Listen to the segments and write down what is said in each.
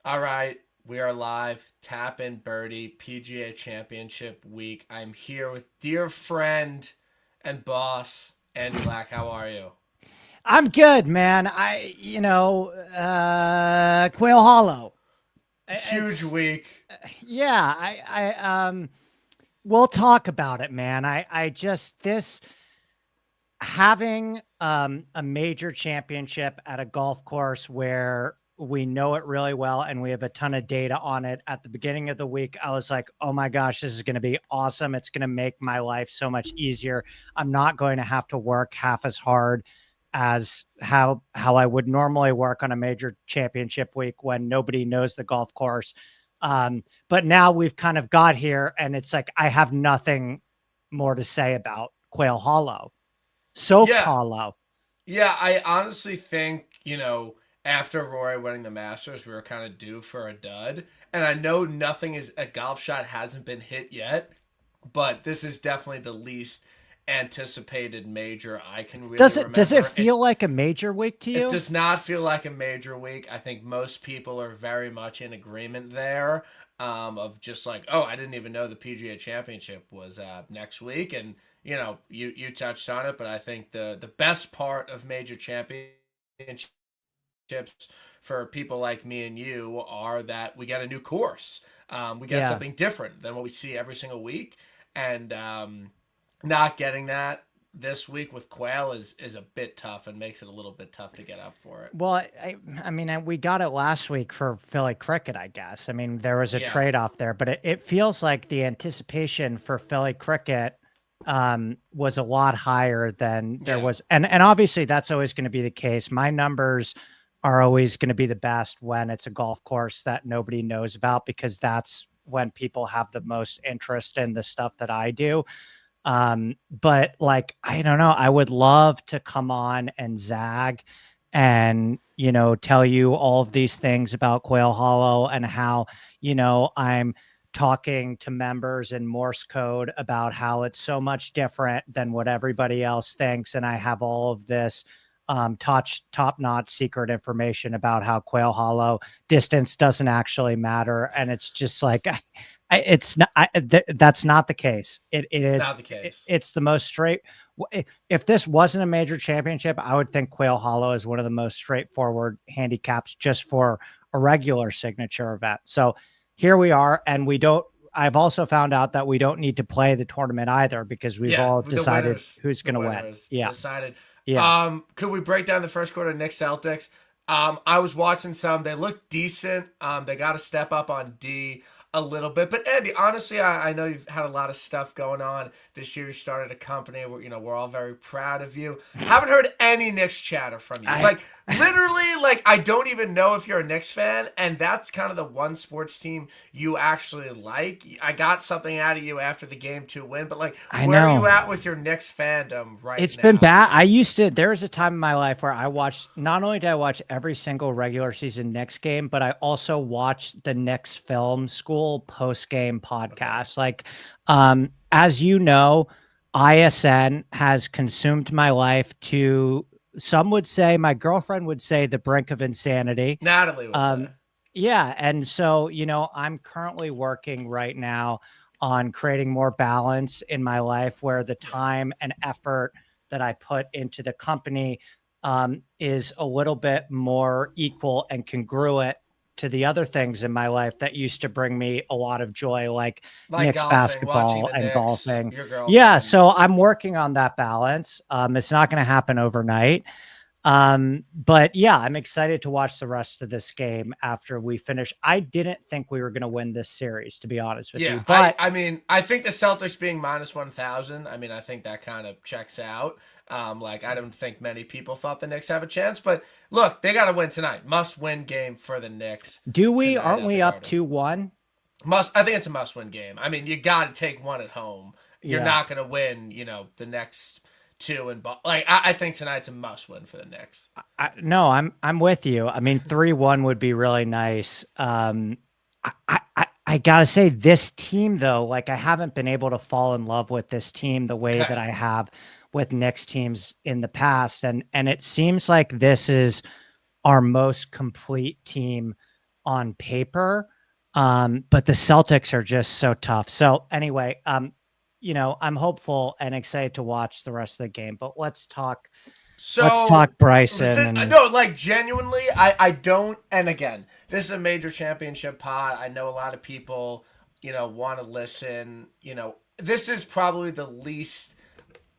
All right, we are live. Tap In Birdie, PGA Championship week. I'm here with dear friend and boss, Andy Lack. How are you? I'm good, man. Quail Hollow. Huge It's week. yeah. We'll talk about it, man. I just this having a major championship at a golf course where we know it really well and we have a ton of data on it at the beginning of the week. I was like, oh my gosh, this is going to be awesome. It's going to make my life so much easier. I'm not going to have to work half as hard as how I would normally work on a major championship week when nobody knows the golf course. But now we've kind of got here and it's like I have nothing more to say about Quail Hollow. Soap Yeah, hollow. yeah. I honestly think, after Rory winning the Masters, we were kind of due for a dud. And I know nothing is a golf shot hasn't been hit yet, but this is definitely the least anticipated major I can really Does it remember. feel like a major week to It you? does not feel like a major week. I think most people are very much in agreement there. Of just like, oh, I didn't even know the PGA Championship was next week, and you touched on it, but I think the best part of major championships for people like me and you are that we get a new course. We get Yeah. something different than what we see every single week, and not getting that this week with Quail is a bit tough and makes it a little bit tough to get up for it. Well, we got it last week for Philly cricket, I guess. I mean, there was a Yeah, trade off there, but it feels like the anticipation for Philly cricket was a lot higher than there yeah, was. And obviously that's always going to be the case. My numbers are always going to be the best when it's a golf course that nobody knows about because that's when people have the most interest in the stuff that I do. But like, I don't know, I would love to come on and zag and, tell you all of these things about Quail Hollow and how, I'm talking to members in Morse code about how it's so much different than what everybody else thinks. And I have all of this top notch secret information about how Quail Hollow distance doesn't actually matter. And it's just like, it's not. That's not the case. It is. not the case. It's the most straight. If this wasn't a major championship, I would think Quail Hollow is one of the most straightforward handicaps just for a regular signature event. So here we are, and we don't. I've also found out that we don't need to play the tournament either because we've Yeah, all the decided winners, who's the going to win. winners Yeah, decided. yeah. Could we break down the first quarter Knicks Celtics? I was watching some. They look decent. They got to step up on D a little bit. But Andy, honestly, I know you've had a lot of stuff going on this year. You started a company. We're all very proud of you. Haven't heard any Knicks chatter from you. I Like literally, like I don't even know if you're a Knicks fan, and that's kind of the one sports team you actually like. I got something out of you after the game two win, but like, I where are know. you at with your Knicks fandom right It's been now? bad. There was a time in my life where I watched, not only did I watch every single regular season Knicks game, but I also watched the Knicks film school post game Okay. podcast. Like, as you know, ISN has consumed my life to, some would say, my girlfriend would say, the brink of insanity. Natalie would say. Um, yeah. And so, I'm currently working right now on creating more balance in my life where the Yeah. time and effort that I put into the company is a little bit more equal and congruent to the other things in my life that used to bring me a lot of joy, like Like Knicks golfing, watching basketball the and Knicks, golfing. your Yeah. girlfriend. So I'm working on that balance. It's not going to happen overnight. But yeah, I'm excited to watch the rest of this game after we finish. I didn't think we were going to win this series, to be honest with Yeah, you, I, but I mean, I think the Celtics being minus 1,000, I mean, I think that kind of checks out. Like, I don't think many people thought the Knicks have a chance, but look, they got to win tonight. Must win game for the Knicks do we? tonight Aren't at the we up Garden. 2-1? I think it's a must win game. I mean, you got to take one at home. You're Yeah. not going to win, the next two. And I think tonight's a must win for the Knicks. No, I'm with you. I mean, 3-1 would be really nice. I gotta say, this team though, like I haven't been able to fall in love with this team the way that Okay. I have with Knicks teams in the past, and it seems like this is our most complete team on paper. But the Celtics are just so tough. So anyway, I'm hopeful and excited to watch the rest of the game, but let's talk So, Bryson and no, like genuinely, I don't. And again, this is a major championship pod. I know a lot of people, want to listen. This is probably the least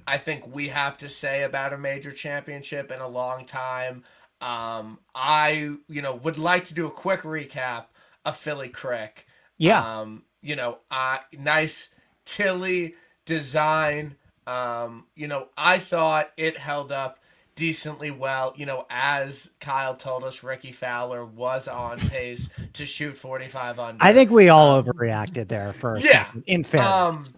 I think we have to say about a major championship in a long time. Would like to do a quick recap of Philly Crick. yeah. Nice Tilly design. I thought it held up decently well. As Kyle told us, Ricky Fowler was on pace to shoot 45 under. I think we all overreacted there for a second, in fairness.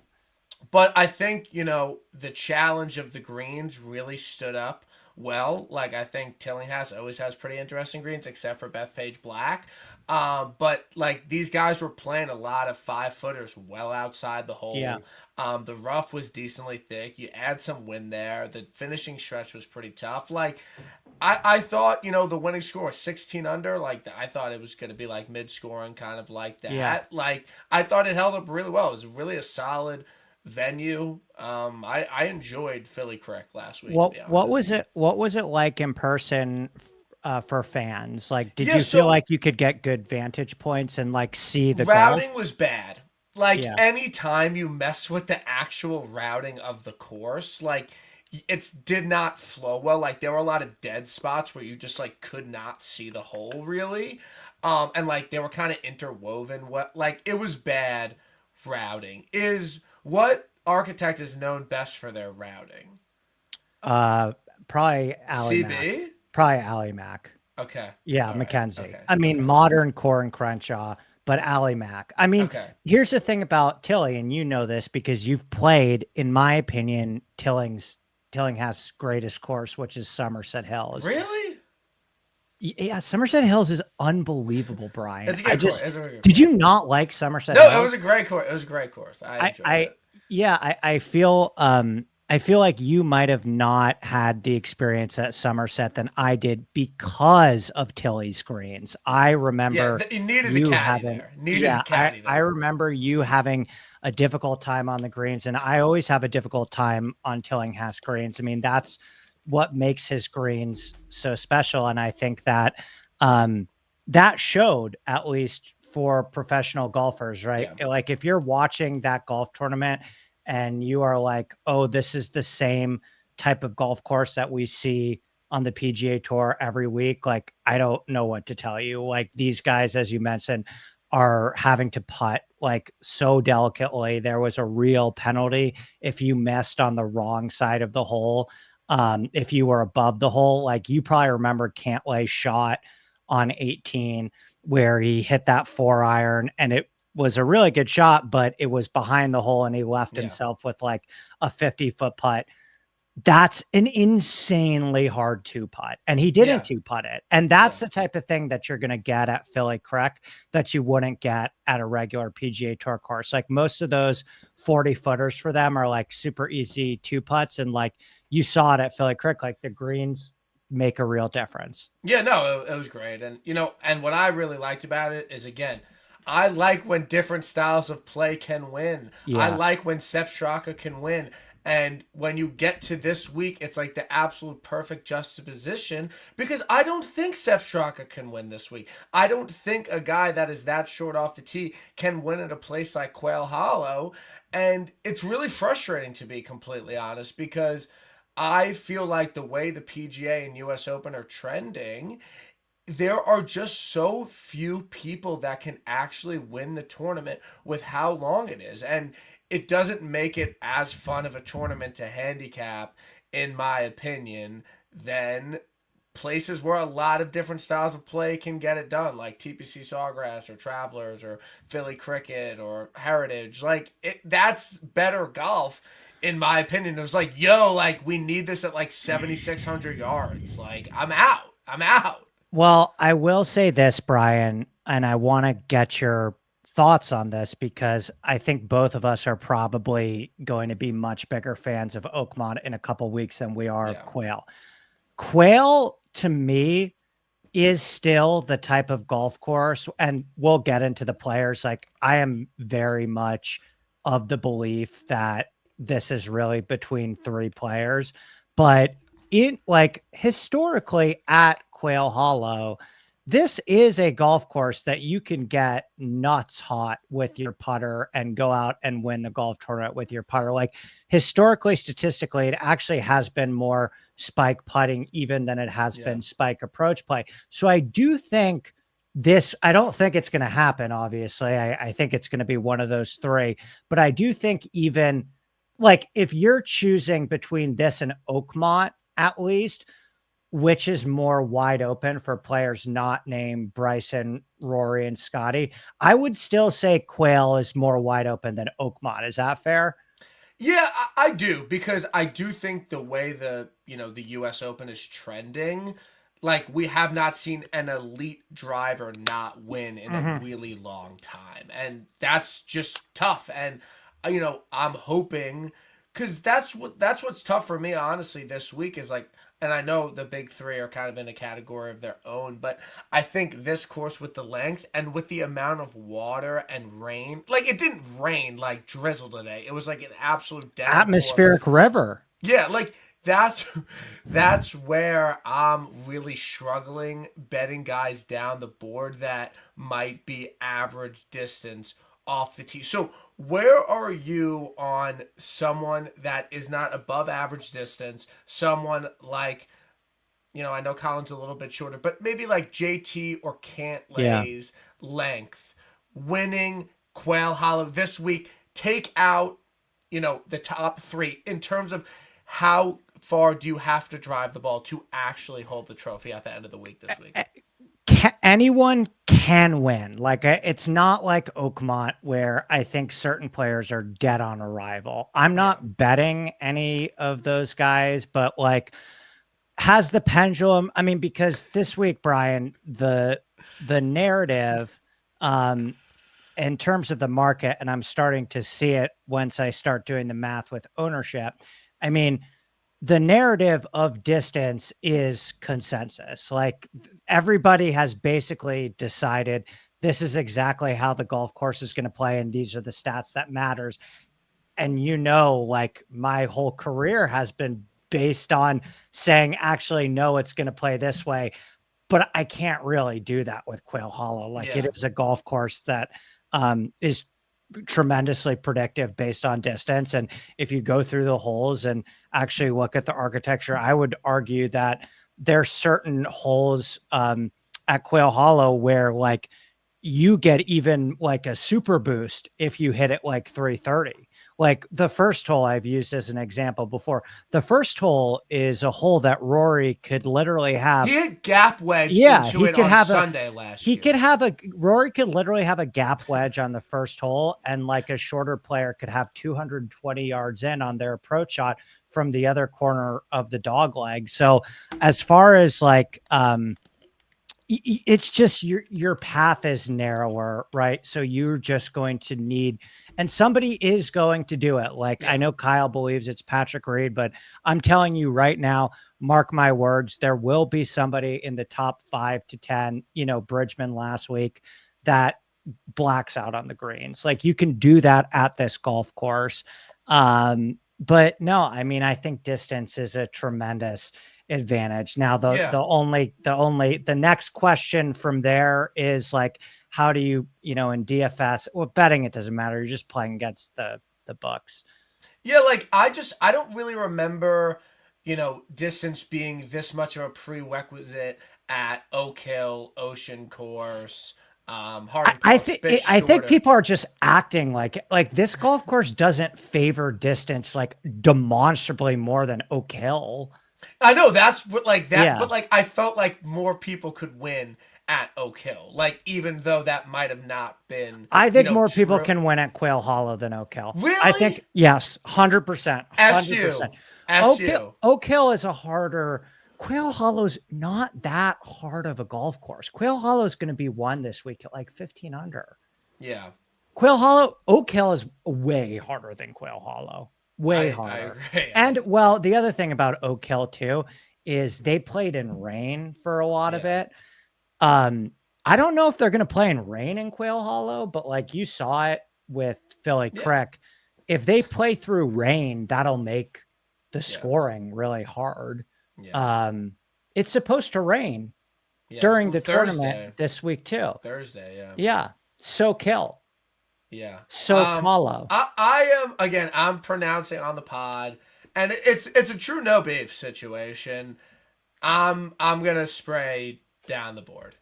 But I think, the challenge of the greens really stood up well. Like, I think Tillinghast always has pretty interesting greens, except for Bethpage Black. But, like, these guys were playing a lot of 5-footers well outside the hole. Yeah. The rough was decently thick. You add some wind there. The finishing stretch was pretty tough. Like, I thought, the winning score was 16 under. Like, I thought it was going to be, like, mid-scoring, kind of like that. Yeah. Like, I thought it held up really well. It was really a solid venue. I enjoyed Philly Crick last week. What was it like in person for fans? Like, did you feel like you could get good vantage points and like see the routing golf? was bad. Like anytime you mess with the actual routing of the course, like it did not flow well. Like there were a lot of dead spots where you just like could not see the hole really. And like they were kind of interwoven. Like it was bad routing. What architect is known best for their routing? Probably Ally CB? Mac. Probably Ally Mac. Okay. Yeah, All Mackenzie. Right. Okay. I mean, modern Core and Crenshaw, but Ally Mac. I mean, here's the thing about Tilly, and you know this because you've played, in my opinion, Tillingham's greatest course, which is Somerset Hills. Really? Yeah, Somerset Hills is unbelievable, Brian. It's a good course. Did you not like Somerset Hills? No, it was a great course. It was a great course. I enjoyed it. Yeah, I feel like you might have not had the experience at Somerset than I did because of Tilly's greens. I remember you needed the caddy there. I remember you having a difficult time on the greens, and I always have a difficult time on Tillinghast greens. I mean, that's what makes his greens so special. And I think that that showed, at least for professional golfers, right? Yeah. Like if you're watching that golf tournament and you are like, oh, this is the same type of golf course that we see on the PGA Tour every week. Like, I don't know what to tell you. Like these guys, as you mentioned, are having to putt like so delicately. There was a real penalty if you missed on the wrong side of the hole. If you were above the hole, like you probably remember Cantlay's shot on 18 where he hit that 4-iron and it was a really good shot, but it was behind the hole and he left himself with like a 50-foot putt. That's an insanely hard 2-putt. And he didn't 2-putt it. And that's the type of thing that you're going to get at Philly Crick that you wouldn't get at a regular PGA Tour course. Like most of those 40-footers for them are like super easy 2-putts. And like you saw it at Philly Crick, like the greens make a real difference. Yeah, no, it was great. And, and what I really liked about it is, again, I like when different styles of play can win. Yeah. I like when Sepp Straka can win. And when you get to this week, it's like the absolute perfect juxtaposition because I don't think Sepp Straka can win this week. I don't think a guy that is that short off the tee can win at a place like Quail Hollow. And it's really frustrating, to be completely honest, because I feel like the way the PGA and US Open are trending, there are just so few people that can actually win the tournament with how long it is. And it doesn't make it as fun of a tournament to handicap, in my opinion, than places where a lot of different styles of play can get it done, like TPC Sawgrass or Travelers or Philly Cricket or Heritage. Like, that's better golf, in my opinion. It was like, like, we need this at like 7,600 yards. Like, I'm out. Well, I will say this, Brian, and I want to get your thoughts on this because I think both of us are probably going to be much bigger fans of Oakmont in a couple weeks than we are of Quail. Quail, to me, is still the type of golf course, and we'll get into the players. Like, I am very much of the belief that this is really between three players, but like historically at Quail Hollow, this is a golf course that you can get nuts hot with your putter and go out and win the golf tournament with your putter. Like, historically, statistically, it actually has been more spike putting even than it has Yeah. been spike approach play. So I do think I don't think it's going to happen. Obviously, I think it's going to be one of those three, but I do think even like if you're choosing between this and Oakmont, at least, which is more wide open for players not named Bryson, Rory, and Scottie, I would still say Quail is more wide open than Oakmont. Is that fair? Yeah, I do, because I do think the way the U.S. Open is trending, like, we have not seen an elite driver not win in a Mhm. really long time, and that's just tough. And I'm hoping, because that's what's tough for me, honestly, this week is like, and I know the big three are kind of in a category of their own, but I think this course, with the length and with the amount of water and rain, like, it didn't rain, like drizzle today. It was like an absolute downpour. Atmospheric river. Yeah, like, that's that's where I'm really struggling betting guys down the board that might be average distance off the tee. So where are you on someone that is not above average distance? Someone like, I know Colin's a little bit shorter, but maybe like JT or Yeah. Cantlay's length, winning Quail Hollow this week. Take out, the top three in terms of how far do you have to drive the ball to actually hold the trophy at the end of the week this week? Anyone can win. Like, it's not like Oakmont where I think certain players are dead on arrival. I'm Yeah. not betting any of those guys, but like, has the pendulum, I mean, because this week, Brian, the narrative, um, in terms of the market, and I'm starting to see it once I start doing the math with ownership. I mean, the narrative of distance is consensus. Like, everybody has basically decided this is exactly how the golf course is going to play, and these are the stats that matters. And like, my whole career has been based on saying, actually, no, it's going to play this way. But I can't really do that with Quail Hollow. Like, it Yeah. is a golf course that is tremendously predictive based on distance. And if you go through the holes and actually look at the architecture, I would argue that there's certain holes at Quail Hollow where like you get even like a super boost if you hit it like 330. Like, the first hole I've used as an example before. The first hole is a hole that Rory could literally have. He hit gap wedge Yeah, into he it could on have a Sunday last he year. could have a Rory could literally have a gap wedge on the first hole, and like a shorter player could have 220 yards in on their approach shot from the other corner of the dog leg. So as far as like it's just your path is narrower, right? So you're just going to need, and somebody is going to do it. Like, I Yeah. know Kyle believes it's Patrick Reed, but I'm telling you right now, mark my words, there will be somebody in the top 5 to 10, Bridgman last week, that blacks out on the greens. Like, you can do that at this golf course. But no, I mean, I think distance is a tremendous advantage. Now, Yeah. the next question from there is like, how do you, in DFS, well, betting, it doesn't matter. You're just playing against the Bucks. Yeah, like, I don't really remember, distance being this much of a prerequisite at Oak Hill, Ocean Course, Harding Park, a bit I think shorter. people are just acting like this golf course doesn't favor distance like demonstrably more than Oak Hill. I know that's what, like, that, Yeah. but like, I felt like more people could win at Oak Hill, like, even though that might have not been, I think more people true. can win at Quail Hollow than Oak Hill. I Really? think, yes, 100%, SU, 100%. SU. Oak Hill is a harder. Quail Hollow's not that hard of a golf course. Quail Hollow is going to be won this week at like 15 under. Yeah, Oak Hill is way harder than Quail Hollow. Way I harder. agree. And the other thing about Oak Hill too is they played in rain for a lot of Yeah. it. Um, I don't know if they're going to play in rain in Quail Hollow, but like you saw it with Philly Yeah, Crick, if they play through rain, that'll make the yeah, scoring really hard. yeah, Um, it's supposed to rain yeah. during Well, the tournament Thursday, this week too. yeah. Yeah. So kill. Yeah. So Talo. I am again. I'm pronouncing on the pod, and it's a true no beef situation. I'm gonna spray down the board.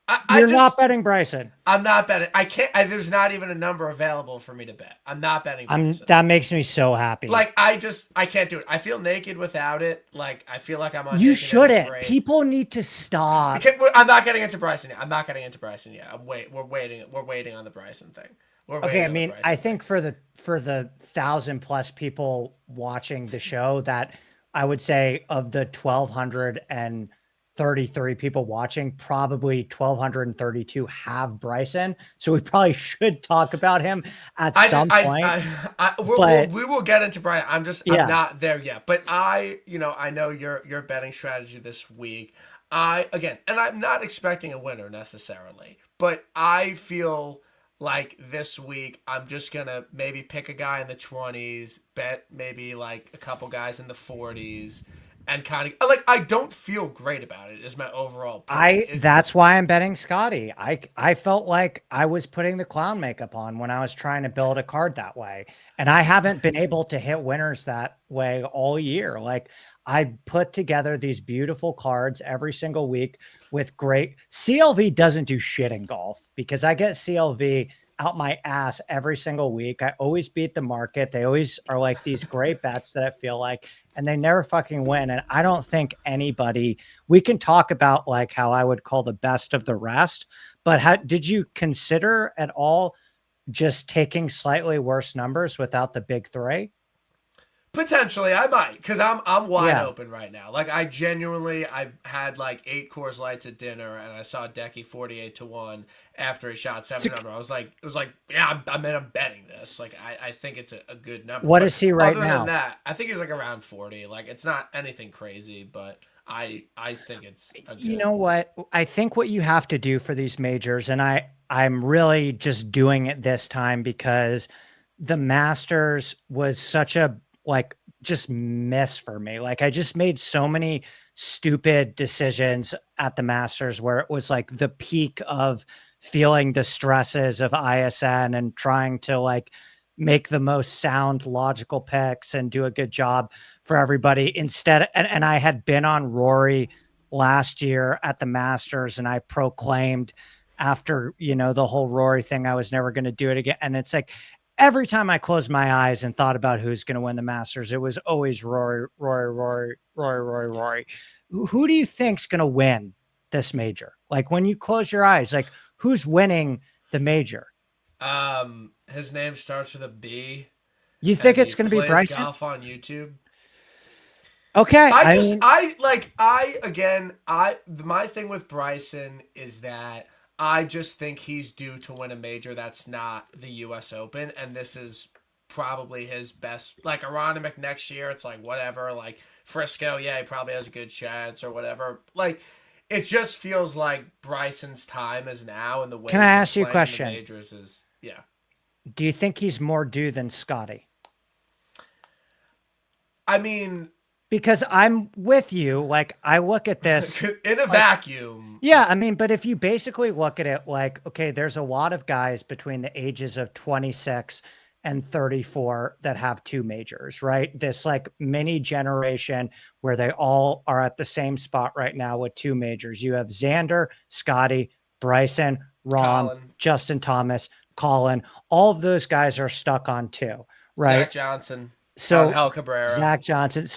I You're not just betting Bryson. I'm not betting. I can't. There's not even a number available for me to bet. I'm not betting Bryson. That makes me so happy. Like I can't do it. I feel naked without it. Like I feel like I'm on You naked and shouldn't. afraid. People need to stop. I'm not getting into Bryson yet. I'm not getting into Bryson yet. We're waiting. We're waiting on the Bryson thing. We're Okay, waiting I on the mean, Bryson I thing. think for the 1,000+ people watching the show, that I would say of the 1,233 people watching, probably 1,232 have Bryson. So we probably should talk about him at I just, some point. But we will get into Bryson. I'm yeah, not there yet. But I know your betting strategy this week. Again, and I'm not expecting a winner necessarily, but I feel like this week I'm just gonna maybe pick a guy in the 20s, bet maybe like a couple guys in the 40s, and kind of like I don't feel great about it. Is my overall point. Is that's why I'm betting Scotty. I felt like I was putting the clown makeup on when I was trying to build a card that way. And I haven't been able to hit winners that way all year. Like I put together these beautiful cards every single week with great CLV doesn't do shit in golf because I get CLV out my ass every single week. I always beat the market. They always are like these great bets that I feel like, and they never fucking win. And I don't think anybody, we can talk about like how I would call the best of the rest, but did you consider at all just taking slightly worse numbers without the big three? Potentially, I might, because I'm wide Yeah. open right now. Like I genuinely, I had like 8 Coors Lights at dinner, and I saw Decky 48-1 after he shot seven number. It was like, yeah, I'm betting this. Like I think it's a good number. What But is he right other than now? that, I think he's like around 40. Like it's not anything crazy, but I think it's a You good. know what? I think what you have to do for these majors, and I'm really just doing it this time because the Masters was such a like just miss for me. Like I just made so many stupid decisions at the Masters where it was like the peak of feeling the stresses of ISN and trying to like make the most sound logical picks and do a good job for everybody instead. And I had been on Rory last year at the Masters and I proclaimed after, the whole Rory thing, I was never going to do it again. And it's like every time I closed my eyes and thought about who's going to win the Masters, it was always Rory, Rory, Rory, Rory, Rory, Rory. Who do you think's going to win this major? Like when you close your eyes, like who's winning the major? His name starts with a B, You think and it's he going to be plays Bryson? golf on YouTube. Okay. I I just mean, I like I again I my thing with Bryson is that I just think he's due to win a major that's not the U.S. Open, and this is probably his best. Like Aronimink next year, it's like whatever. Like Frisco, yeah, he probably has a good chance or whatever. Like it just feels like Bryson's time is now, and the can way I he's ask you a playing in the question? majors is yeah. Do you think he's more due than Scotty? I mean, Because I'm with you. Like I look at this in a like, vacuum, yeah, I mean, but if you basically look at it like, okay, there's a lot of guys between the ages of 26 and 34 that have two majors, right? This like mini generation where they all are at the same spot right now with two majors. You have Xander, Scotty, Bryson, Rom, Colin, Justin Thomas, Colin. All of those guys are stuck on two, right? Zach Johnson, So Angel Cabrera. Zach Johnson.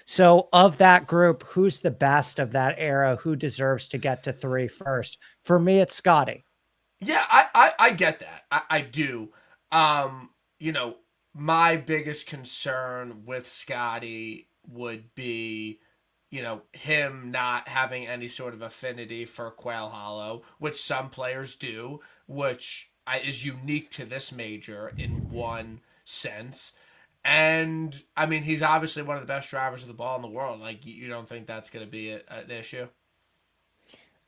So of that group, who's the best of that era? Who deserves to get to three first? For me, it's Scotty. Yeah, I get that. I do. Um, you know, my biggest concern with Scotty would be, him not having any sort of affinity for Quail Hollow, which some players do, which is unique to this major in one sense. And I mean, he's obviously one of the best drivers of the ball in the world. Like, you don't think that's going to be an issue?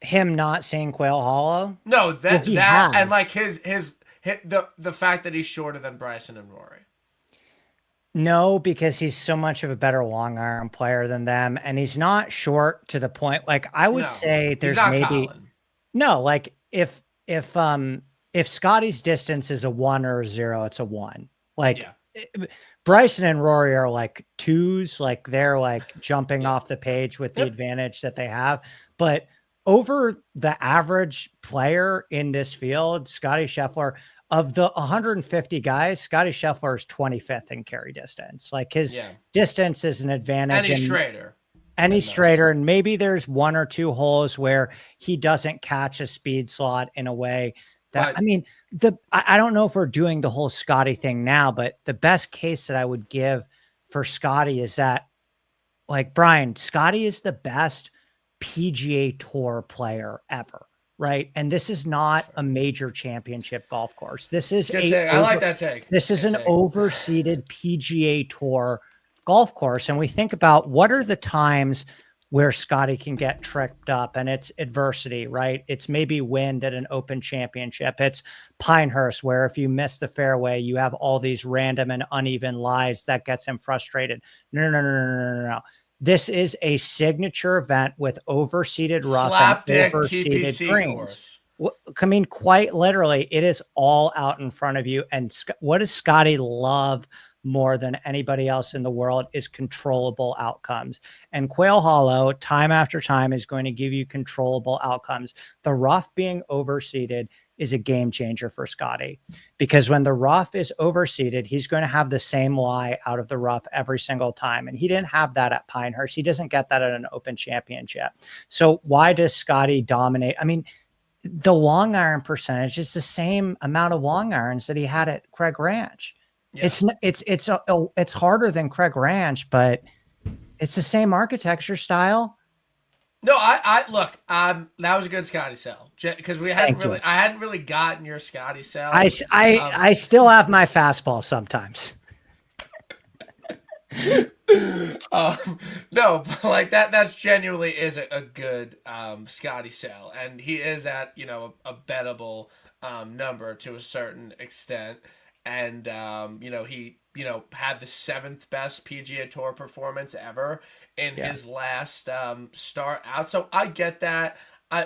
Him not seeing Quail Hollow? No, Well, that he that has. and like the fact that he's shorter than Bryson and Rory. No, because he's so much of a better long iron player than them. And he's not short to the point. Like I would No, say he's there's not maybe Colin. no, like if Scotty's distance is a 1 or a 0, it's a 1. Like Yeah, Bryson and Rory are like 2s, like they're like jumping yeah, off the page with the yep. advantage that they have. But over the average player in this field, Scottie Scheffler, of the 150 guys, Scottie Scheffler is 25th in carry distance. Like his Yeah, distance is an and advantage, he's and straighter he's than most. straighter. And maybe there's 1 or 2 holes where he doesn't catch a speed slot in a way that, But I mean, I don't know if we're doing the whole Scotty thing now, but the best case that I would give for Scotty is that, like Brian, Scotty is the best PGA Tour player ever, right? And this is not a major championship golf course. good take. I like that take. This is Good an take. overseeded PGA Tour golf course. And we think about what are the times where Scotty can get tripped up, and it's adversity, right? It's maybe wind at an open championship. It's Pinehurst, where if you miss the fairway, you have all these random and uneven lies that gets him frustrated. No. This is a signature event with overseeded rough and Slapdick overseeded TPC greens. course. I mean, quite literally, it is all out in front of you. And what does Scotty love more than anybody else in the world is controllable outcomes. And Quail Hollow, time after time, is going to give you controllable outcomes. The rough being overseeded is a game changer for Scotty, because when the rough is overseeded, he's going to have the same lie out of the rough every single time. And he didn't have that at Pinehurst. He doesn't get that at an open championship. So why does Scotty dominate? I mean, the long iron percentage is the same amount of long irons that he had at Craig Ranch. Yeah. It's harder than Craig Ranch, but it's the same architecture style. No, I look. That was a good Scotty sell, because I hadn't really gotten your Scotty sell. I still have my fastball sometimes. No, but like that's genuinely is a good Scotty sell, and he is at a bettable number to a certain extent, and he had the 7th best PGA Tour performance ever in his last start out. So I get that.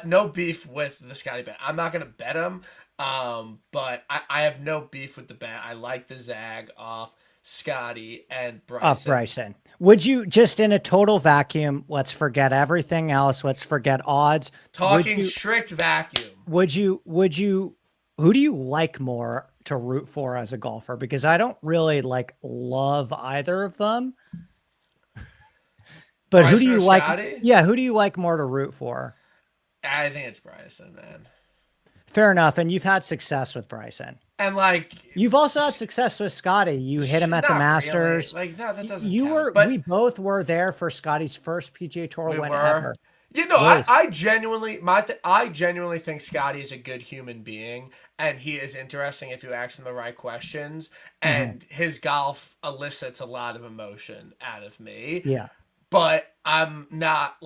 No beef with the Scotty bet. I'm not gonna bet him, but I have no beef with the bet. I like the zag off Scotty and Bryson. Off Bryson. Would you, just in a total vacuum, let's forget everything else, let's forget odds. Talking strict vacuum. Who do you like more to root for as a golfer? Because I don't really love either of them. But Bryson, who do you like? Scotty? Yeah, who do you like more to root for? I think it's Bryson, man. Fair enough. And you've had success with Bryson. And you've also had success with Scotty. You hit him at the Masters. Really. No, that doesn't count. We both were there for Scotty's first PGA Tour win ever. I genuinely think Scotty is a good human being, and he is interesting if you ask him the right questions, and his golf elicits a lot of emotion out of me. Yeah. But I'm not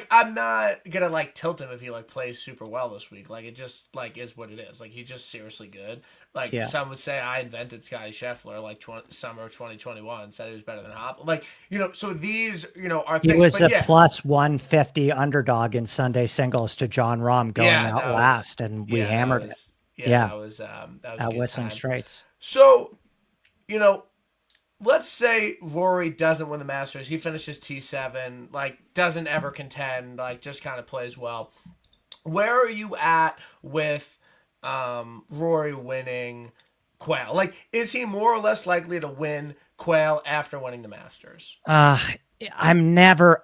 I'm not gonna tilt him if he plays super well this week. It just is what it is. He's just seriously good. Some would say I invented Scottie Scheffler summer of 2021, said he was better than Hop. So these are things. He was a plus 150 underdog in Sunday singles to John Rahm going out last, and we hammered it. Yeah, that was at Whistling Straits. So, let's say Rory doesn't win the Masters. He finishes T7, doesn't ever contend, just kind of plays well. Where are you at with Rory winning Quail? Is he more or less likely to win Quail after winning the Masters? I never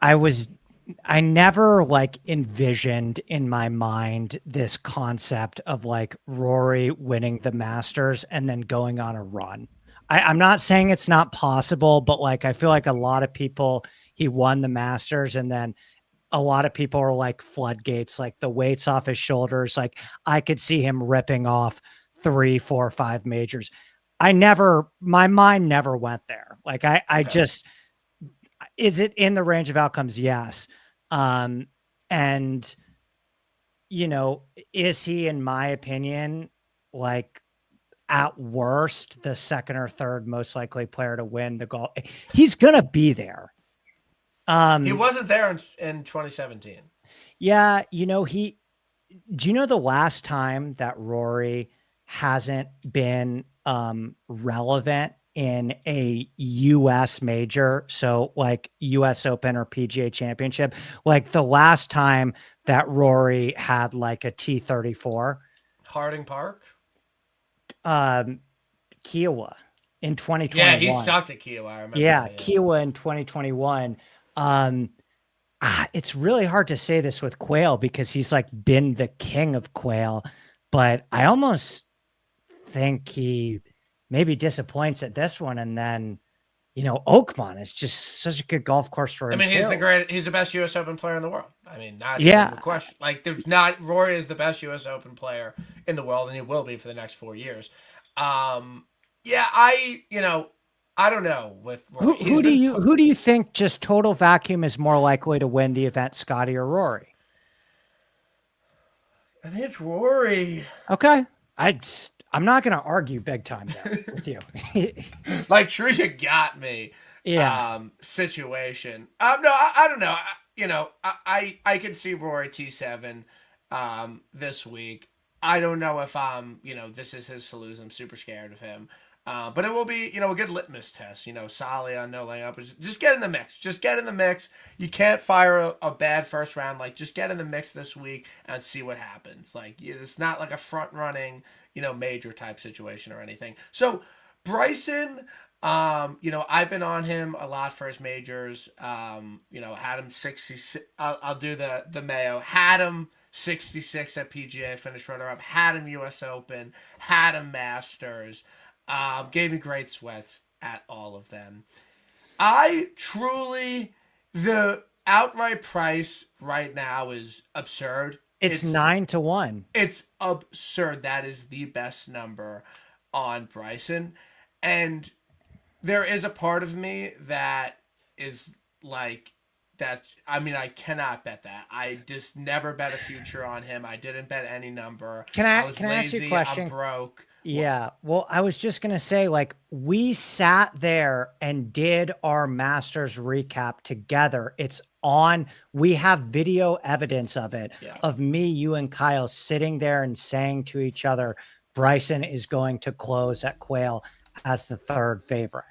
envisioned in my mind this concept of Rory winning the Masters and then going on a run. I'm not saying it's not possible, but I feel like a lot of people, he won the Masters and then a lot of people are floodgates, the weight's off his shoulders. I could see him ripping off 3, 4, 5 majors. My mind never went there. Is it in the range of outcomes? Yes. And you know, is he, in my opinion, like at worst, the second or third most likely player to win the golf? He's going to be there. He wasn't there in 2017. Yeah. You know, do you know the last time that Rory hasn't been relevant in a US major? So like US Open or PGA Championship, like the last time that Rory had like a T34, Harding Park? um, Kiowa in Yeah, he 2021. sucked at Kiowa. I remember Yeah, that. Yeah. Kiowa in 2021. Um, it's really hard to say this with Quail because he's like been the king of Quail, but I almost think he maybe disappoints at this one. And then, you know, Oakmont is just such a good golf course for I him mean, too. he's the best U.S. Open player in the world. I mean, not even Yeah. a question. Like, Rory is the best U.S. Open player in the world, and he will be for the next 4 years. Yeah, I don't know with Rory. Who do you think just total vacuum is more likely to win the event, Scottie or Rory? I think it's Rory. Okay. I'm not going to argue big time there with you. Like, true, you got me. Yeah. Situation. No, I don't know. I can see Rory T7 this week. I don't know if this is his to lose. I'm super scared of him. But it will be, a good litmus test. Solly on no laying up. Just get in the mix. Just get in the mix. You can't fire a bad first round. Like, just get in the mix this week and see what happens. Like, it's not like a front running, major type situation or anything. So, Bryson, I've been on him a lot for his majors. Had him 66. I'll do the Mayo. Had him 66 at PGA, finished runner up. Had him US Open. Had him Masters. Gave me great sweats at all of them. The outright price right now is absurd. It's 9-1. It's absurd. That is the best number on Bryson. And there is a part of me that is like, that. I mean, I cannot bet that. I just never bet a future on him. I didn't bet any number. I was lazy. Ask you a question? I'm broke. Yeah. Well, I was just going to say, like, we sat there and did our Masters recap together. We have video evidence of it, of me, you, and Kyle sitting there and saying to each other, Bryson is going to close at Quail as the third favorite.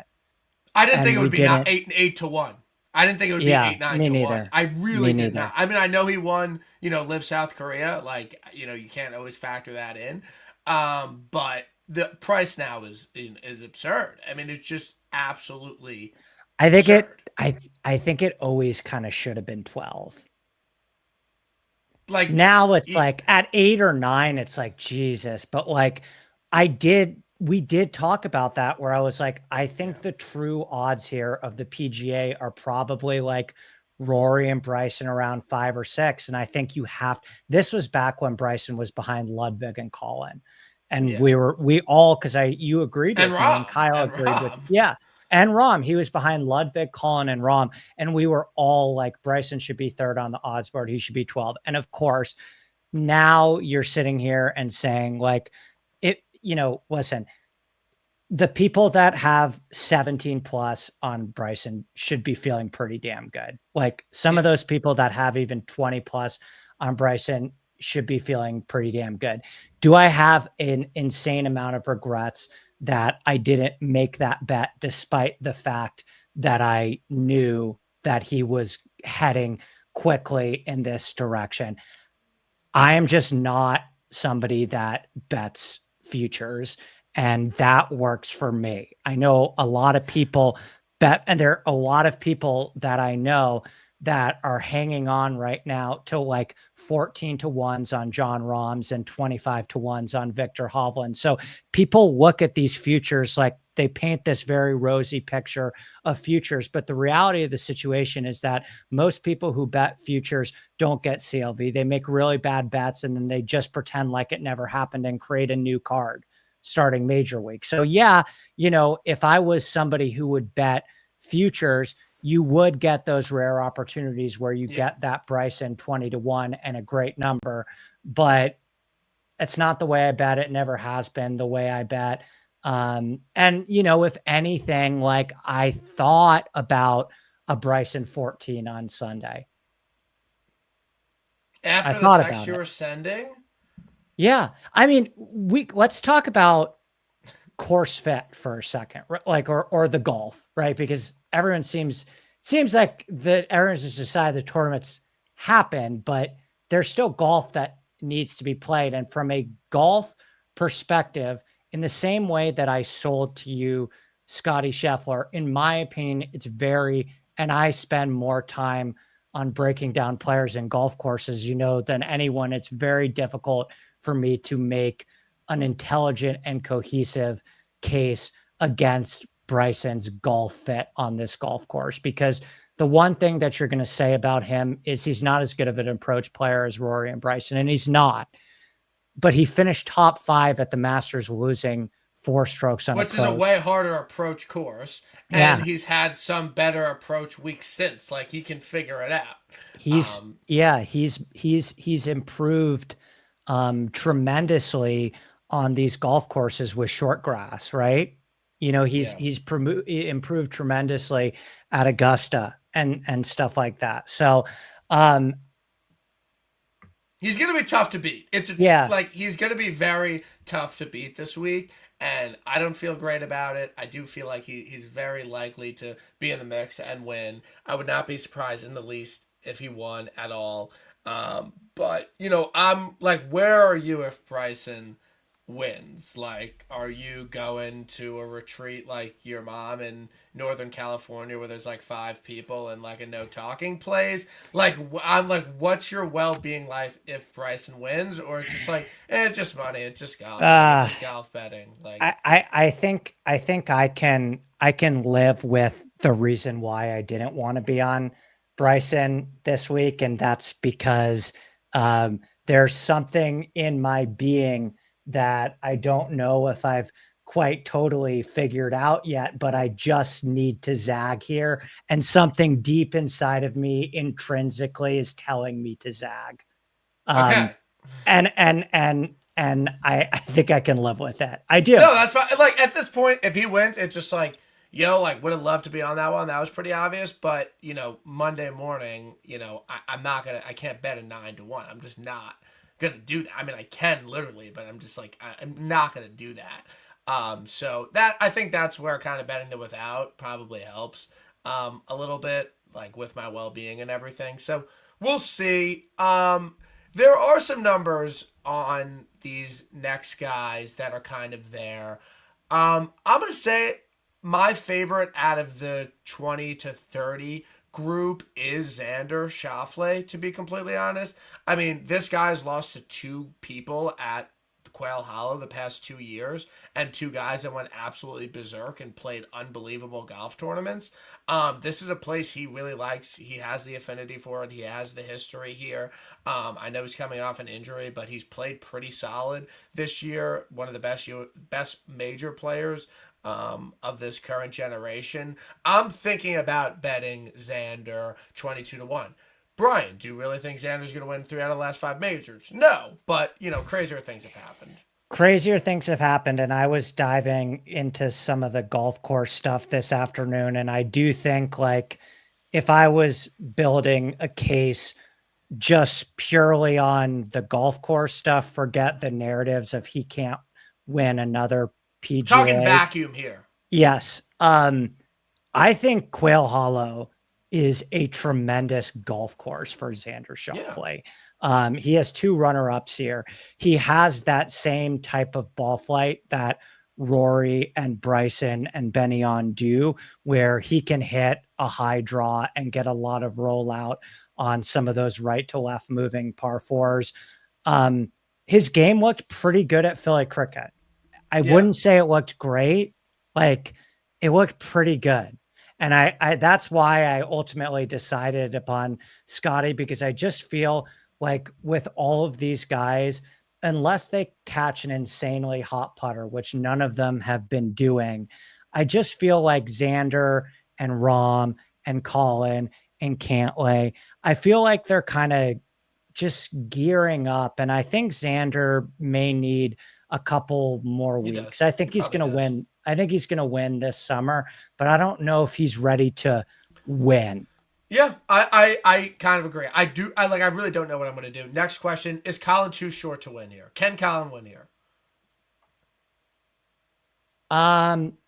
I didn't think it would be not 8-1. I didn't think it would be 8-9-1. I really did not. I mean, I know he won, Live South Korea. Like, you can't always factor that in. But the price now is absurd. I mean, it's just absolutely absurd. I think it always kind of should have been 12. Like, now it's like at 8 or 9, it's like, Jesus. But like, we did talk about that where I was like, I think the true odds here of the PGA are probably like Rory and Bryson around 5 or 6. And I think this was back when Bryson was behind Ludwig and Colin. And you agreed with me and Kyle agreed with, and Rahm. He was behind Ludwig, Colin, and Rahm. And we were all like, Bryson should be third on the odds board. He should be 12. And of course, now you're sitting here and saying like, listen, the people that have 17 plus on Bryson should be feeling pretty damn good. Like some of those people that have even 20 plus on Bryson should be feeling pretty damn good. Do I have an insane amount of regrets that I didn't make that bet despite the fact that I knew that he was heading quickly in this direction? I am just not somebody that bets futures, and that works for me. I know a lot of people bet, and there are a lot of people that I know that are hanging on right now to like 14-1s on John Rahms and 25-1s on Victor Hovland. So people look at these futures like they paint this very rosy picture of futures, but the reality of the situation is that most people who bet futures don't get CLV. They make really bad bets and then they just pretend like it never happened and create a new card starting major week. So yeah, if I was somebody who would bet futures, you would get those rare opportunities where you get that Bryson 20-1 and a great number. but it's not the way I bet. It never has been the way I bet. And if anything, like I thought about a Bryson 14 on Sunday. I After the thought text about you it. were sending, Yeah. I mean, let's talk about course fit for a second, like, or the golf, right? Because everyone seems like that everyone's just decided the tournaments happen, but there's still golf that needs to be played. And from a golf perspective, in the same way that I sold to you Scottie Scheffler, in my opinion, and I spend more time on breaking down players in golf courses, than anyone. It's very difficult for me to make an intelligent and cohesive case against Bryson's golf fit on this golf course, because the one thing that you're going to say about him is he's not as good of an approach player as Rory and Bryson, and he's not. But he finished top 5 at the Masters, losing 4 strokes on which is a approach. way harder approach course, and Yeah, he's had some better approach weeks since. Like he can figure it out. he's yeah he's improved tremendously on these golf courses with short grass, right? Yeah. He's improved tremendously at Augusta and stuff like that. So um He's gonna be tough to beat. It's yeah, like he's gonna be very tough to beat this week, and I don't feel great about it. I do feel like he's very likely to be in the mix and win. I would not be surprised in the least if he won at all. But I'm like, where are you if Bryson wins? Like, are you going to a retreat like your mom in Northern California where there's like 5 people and like a no talking place? Like, I'm like, what's your well being life if Bryson wins? Or it's just like, it's just money, it's just golf, like it's uh just golf betting. Like, I think I can live with the reason why I didn't want to be on Bryson this week, and that's because there's something in my being that I don't know if I've quite totally figured out yet, but I just need to zag here, and something deep inside of me intrinsically is telling me to zag. Um, okay. and I think I can live with it. I do. No, that's fine. Like at this point, if he wins, it's just like, like would have loved to be on that one. That was pretty obvious. But Monday morning, I'm not gonna. I can't bet a 9-1. I'm just not gonna do that. I mean, I can literally, but I'm just like, I'm not gonna do that. So that I think that's where kind of betting the without probably helps a little bit, like with my well being and everything. So we'll see. There are some numbers on these next guys that are kind of there. I'm gonna say my favorite out of the 20 to 30 group is Xander Schauffele, to be completely honest. I mean, this guy's lost to 2 people at Quail Hollow the past 2 years, and 2 guys that went absolutely berserk and played unbelievable golf tournaments. This is a place he really likes. He has the affinity for it. He has the history here. I know he's coming off an injury, but he's played pretty solid this year. One of the best major players of this current generation. I'm thinking about betting Xander 22-1. Brian, do you really think Xander's going to win 3 out of the last 5 majors? No, but crazier things have happened. Crazier things have happened, and I was diving into some of the golf course stuff this afternoon, and I do think, like, if I was building a case just purely on the golf course stuff, forget the narratives of he can't win another Talking PGA. vacuum here. Yes. I think Quail Hollow is a tremendous golf course for Xander Yeah. Schauffele. He has 2 runner-ups here. He has that same type of ball flight that Rory and Bryson and Benyon do, where he can hit a high draw and get a lot of rollout on some of those right to left moving par fours. His game looked pretty good at Philly Cricket. I Yeah. wouldn't say it looked great. Like, it looked pretty good. And I that's why I ultimately decided upon Scottie, because I just feel like with all of these guys, unless they catch an insanely hot putter, which none of them have been doing, I just feel like Xander and Rom and Colin and Cantlay, I feel like they're kind of just gearing up. And I think Xander may need a couple more weeks. I think he's going to win. I think he's going to win this summer, but I don't know if he's ready to win. Yeah, I kind of agree. I really don't know what I'm going to do. Next question, is Colin too short to win here? Can Colin win here?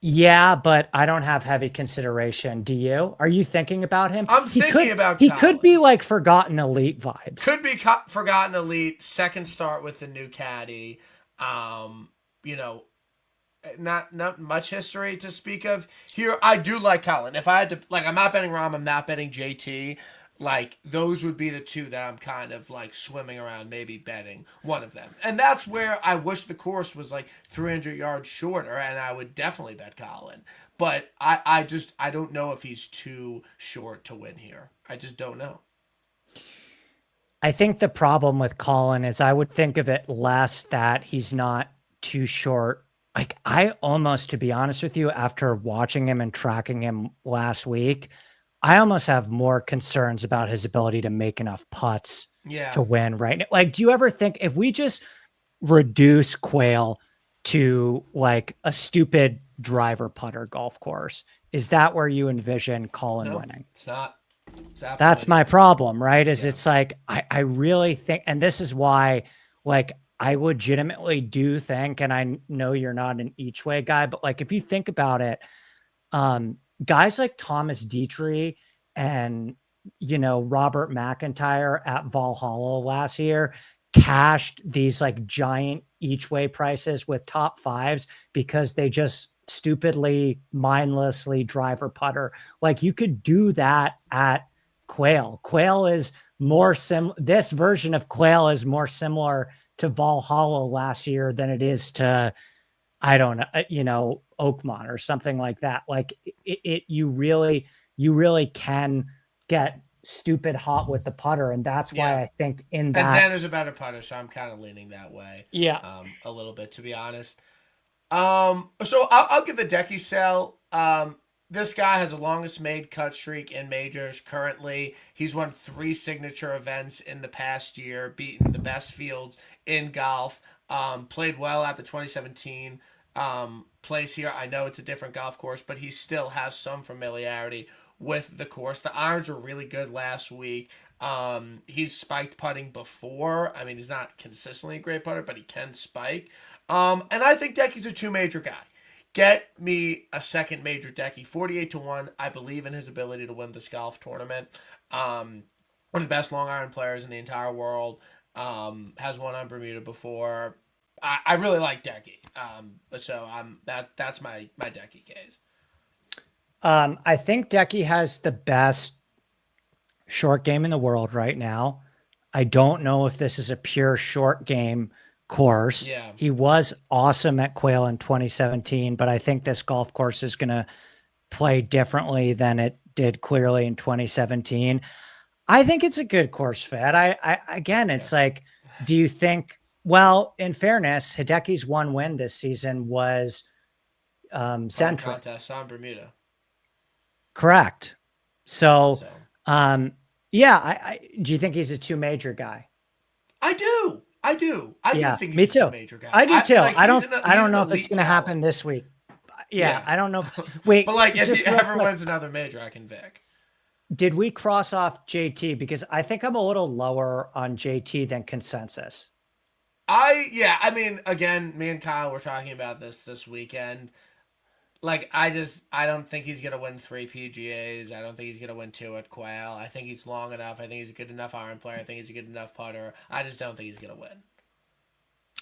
Yeah, but I don't have heavy consideration. Do you? Are you thinking about him? I'm thinking about He Colin. could be like forgotten elite vibes. Could be forgotten elite, second start with the new caddy. You know, not much history to speak of here. I do like Colin. If I had to, like, I'm not betting Rahm, I'm not betting JT. Like, those would be the two that I'm kind of like swimming around, maybe betting one of them. And that's where I wish the course was like 300 yards shorter, and I would definitely bet Colin. But I don't know if he's too short to win here. I just don't know. I think the problem with Colin is I would think of it less that he's not too short. Like, I almost, to be honest with you, after watching him and tracking him last week, I almost have more concerns about his ability to make enough putts to win right now. Like, do you ever think if we just reduce Quail to like a stupid driver putter golf course, is that where you envision Colin winning? It's not. That's my problem, right? It's like, I really think, and this is why, like, I legitimately do think, and I know you're not an each way guy, but like, if you think about it, guys like Thomas Dietrich and, you know, Robert McIntyre at Valhalla last year cashed these like giant each way prices with top fives because they just stupidly, mindlessly driver putter. Like, you could do that at Quail. Quail is more this version of Quail is more similar to Valhalla last year than it is to, I don't know, you know, Oakmont or something like that. Like, you really can get stupid hot with the putter, and that's why I think in that. And Xander's a better putter, so I'm kind of leaning that way. Yeah, a little bit, to be honest. So I'll give the Hideki sell. This guy has the longest made cut streak in majors currently. He's won 3 signature events in the past year, beaten the best fields in golf. Played well at the 2017 place here. I know it's a different golf course, but he still has some familiarity with the course. The irons were really good last week. He's spiked putting before. I mean, he's not consistently a great putter, but he can spike. And I think Deki's a 2 major guy. Get me a second major Hideki. 48-1. I believe in his ability to win this golf tournament. One of the best long iron players in the entire world. Has won on Bermuda before. I really like Hideki. So that's my Hideki case. I think Hideki has the best short game in the world right now. I don't know if this is a pure short game course. Yeah. He was awesome at Quail in 2017, but I think this golf course is going to play differently than it did clearly in 2017. I think it's a good course fit. It's like, do you think, well, in fairness, Hideki's one win this season was Central contest on Bermuda. Correct. So do you think he's a 2 major guy? I do. I do think he's a major guy. I do too. I don't know if it's going to happen this week. I don't know. Wait, but like, if he ever wins another major, I can Vic. Did we cross off JT? Because I think I'm a little lower on JT than consensus. I mean, again, me and Kyle were talking about this weekend. Like, I don't think he's going to win 3 PGAs. I don't think he's going to win 2 at Quail. I think he's long enough. I think he's a good enough iron player. I think he's a good enough putter. I just don't think he's going to win.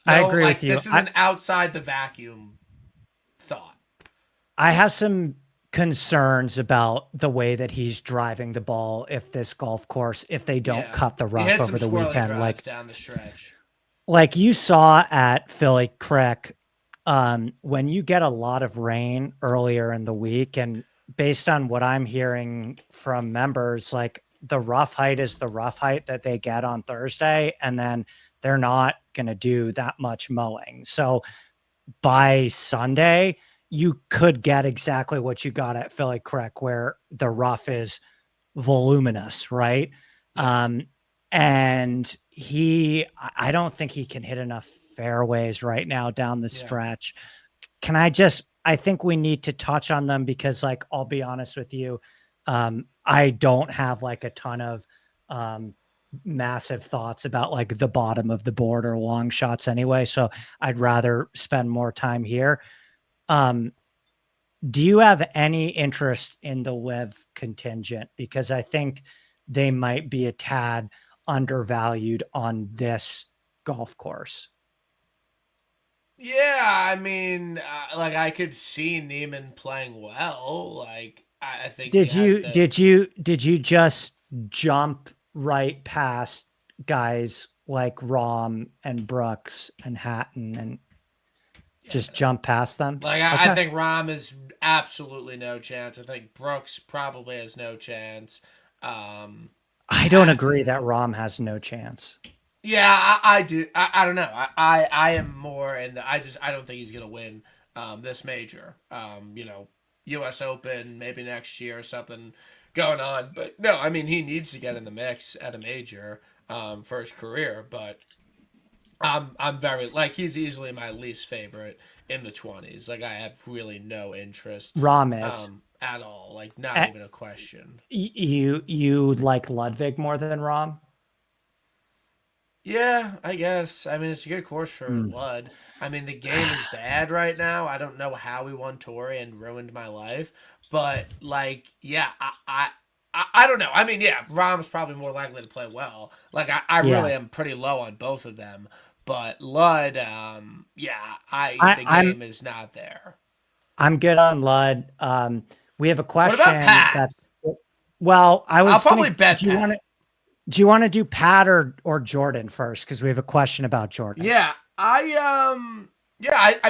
I agree with you. This is an outside the vacuum thought. I have some concerns about the way that he's driving the ball if this golf course, if they don't cut the rough over the weekend. Like, down the stretch. Like you saw at Philly Creek, when you get a lot of rain earlier in the week, and based on what I'm hearing from members, like the rough height is the rough height that they get on Thursday, and then they're not going to do that much mowing. So by Sunday, you could get exactly what you got at Philly Creek, where the rough is voluminous, right? And I don't think he can hit enough fairways right now down the stretch. I think we need to touch on them because, like, I'll be honest with you. I don't have like a ton of massive thoughts about like the bottom of the board or long shots anyway. So I'd rather spend more time here. Do you have any interest in the LIV contingent? Because I think they might be a tad undervalued on this golf course. Yeah, I mean, like I could see Neiman playing well. Like I think he has the. Did you just jump right past guys like Rahm and Brooks and Hatton and just jump past them? Like I think Rahm is absolutely no chance. I think Brooks probably has no chance. I don't agree that Rahm has no chance. Yeah, I do. I don't know. I am more in the. I don't think he's gonna win this major. U.S. Open maybe next year or something going on. But no, I mean he needs to get in the mix at a major for his career. But I'm very like he's easily my least favorite in the 20s. Like I have really no interest. Rahm is at all. Like not even a question. You like Ludwig more than Rahm? Yeah, I guess. I mean, it's a good course for Lud. I mean, the game is bad right now. I don't know how he won Torrey and ruined my life, but like, yeah, I don't know. I mean, yeah, Rahm's probably more likely to play well. Like, I really am pretty low on both of them, but Lud, the game is not there. I'm good on Lud. We have a question. What about Pat? I'll probably bet Pat. Do you want to do Pat or Jordan first? Because we have a question about Jordan. Yeah, I